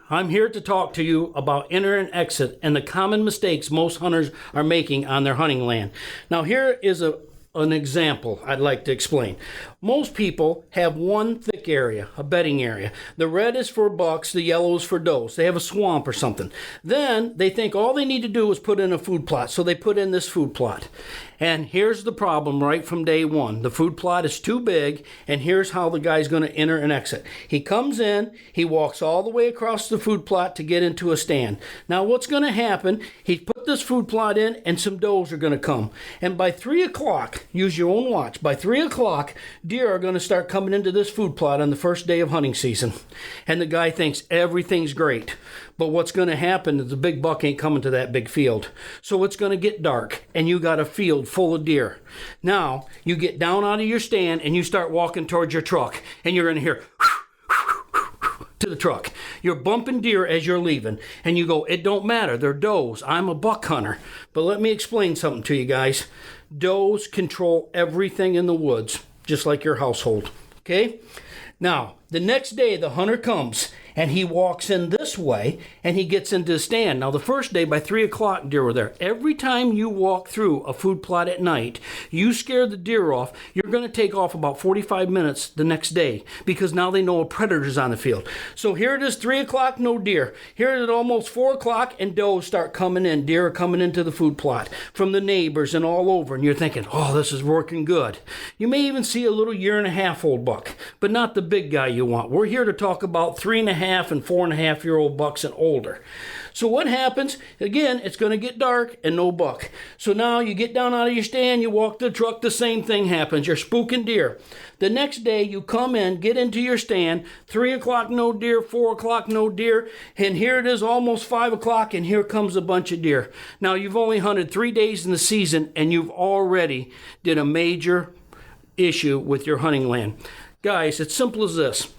I'm here to talk to you about enter and exit and the common mistakes most hunters are making on their hunting land. Now here is an example I'd like to explain. Most people have one thick area, a bedding area. The red is for bucks, the yellow is for does. They have a swamp or something. Then they think all they need to do is put in a food plot, so they put in this food plot. And here's the problem right from day one. The food plot is too big, and here's how the guy's going to enter and exit. He comes in, he walks all the way across the food plot to get into a stand. Now what's going to happen, he put this food plot in, and some does are going to come. And by 3 o'clock, use your own watch, by 3 o'clock, deer are going to start coming into this food plot on the first day of hunting season. And the guy thinks everything's great. But what's going to happen is the big buck ain't coming to that big field. So it's going to get dark, and you got a field full of deer. Now, you get down out of your stand, and you start walking towards your truck, and you're going to hear to the truck. You're bumping deer as you're leaving, and you go, it don't matter, they're does. I'm a buck hunter. But let me explain something to you guys. Does control everything in the woods, just like your household, okay? Now, the next day, the hunter comes, and he walks in this way, and he gets into the stand. Now, the first day, by 3 o'clock, deer were there. Every time you walk through a food plot at night, you scare the deer off, you're going to take off about 45 minutes the next day, because now they know a predator's on the field. So here it is, 3 o'clock, no deer. Here it is almost 4 o'clock, and does start coming in. Deer are coming into the food plot from the neighbors and all over, and you're thinking, oh, this is working good. You may even see a little 1.5-year-old buck, but not the big guy you want. We're here to talk about 3.5 and 4.5-year-old bucks and older. So what happens? Again, it's going to get dark and no buck. So now you get down out of your stand, you walk to the truck, the same thing happens. You're spooking deer. The next day you come in, get into your stand, 3 o'clock no deer, 4 o'clock no deer, and here it is almost 5 o'clock, and here comes a bunch of deer. Now you've only hunted 3 days in the season, and you've already did a major issue with your hunting land. Guys, it's simple as this.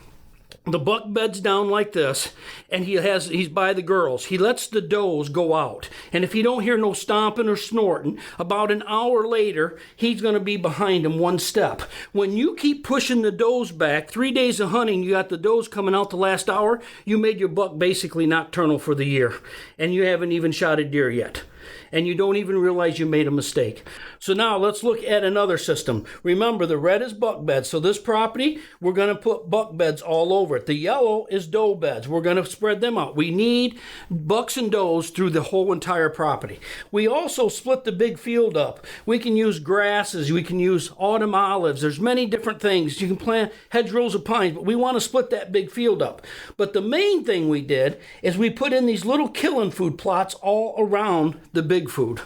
The buck beds down like this, and he's by the girls. He lets the does go out. And if he don't hear no stomping or snorting, about an hour later, he's going to be behind him one step. When you keep pushing the does back, 3 days of hunting, you got the does coming out the last hour, you made your buck basically nocturnal for the year. And you haven't even shot a deer yet. And you don't even realize you made a mistake. So now let's look at another system. Remember, the red is buck beds. So this property, we're going to put buck beds all over it. The yellow is doe beds. We're going to spread them out. We need bucks and does through the whole entire property. We also split the big field up. We can use grasses. We can use autumn olives. There's many different things. You can plant hedgerows of pines, but we want to split that big field up. But the main thing we did is we put in these little killing food plots all around the big food.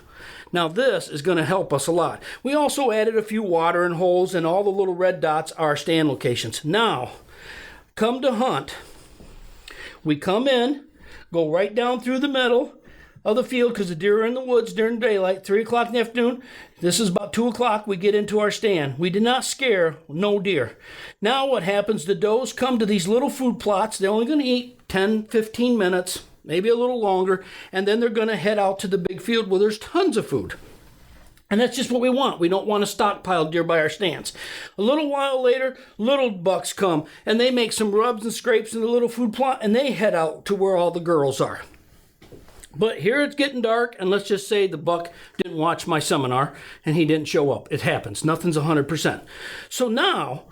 Now this is going to help us a lot. We also added a few watering holes, and all the little red dots are our stand locations. Now, come to hunt. We come in, go right down through the middle of the field because the deer are in the woods during daylight, 3 o'clock in the afternoon. This is about 2 o'clock, we get into our stand. We did not scare no deer. Now what happens, the does come to these little food plots. They're only going to eat 10, 15 minutes. Maybe a little longer, and then they're going to head out to the big field where there's tons of food. And that's just what we want. We don't want to stockpile deer by our stands. A little while later, little bucks come, and they make some rubs and scrapes in the little food plot, and they head out to where all the girls are. But here it's getting dark, and let's just say the buck didn't watch my seminar, and he didn't show up. It happens. Nothing's 100%. So now,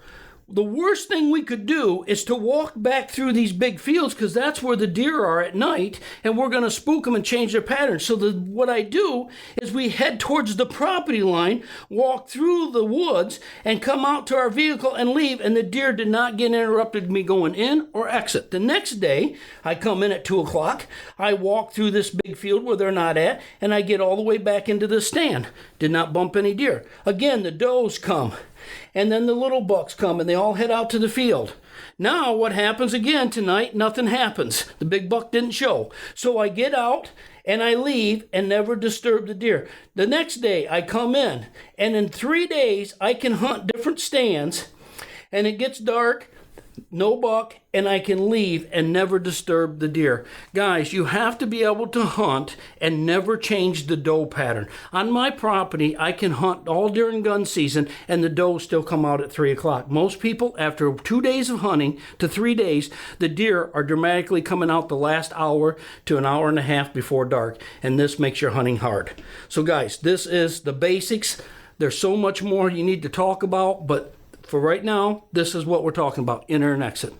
the worst thing we could do is to walk back through these big fields because that's where the deer are at night, and we're going to spook them and change their patterns. So what I do is we head towards the property line, walk through the woods, and come out to our vehicle and leave, and the deer did not get interrupted me going in or exit. The next day, I come in at 2 o'clock, I walk through this big field where they're not at, and I get all the way back into the stand. Did not bump any deer. Again, the does come. And then the little bucks come, and they all head out to the field. Now what happens again tonight? Nothing happens. The big buck didn't show. So I get out, and I leave, and never disturb the deer. The next day, I come in, and in 3 days, I can hunt different stands, and it gets dark. no buck, and I can leave and never disturb the deer. Guys, you have to be able to hunt and never change the doe pattern. On my property, I can hunt all during gun season and the does still come out at 3 o'clock. Most people, after 2 days of hunting to 3 days, the deer are dramatically coming out the last hour to an hour and a half before dark, and this makes your hunting hard. So guys, this is the basics. There's so much more you need to talk about, but for right now, this is what we're talking about, enter and exit.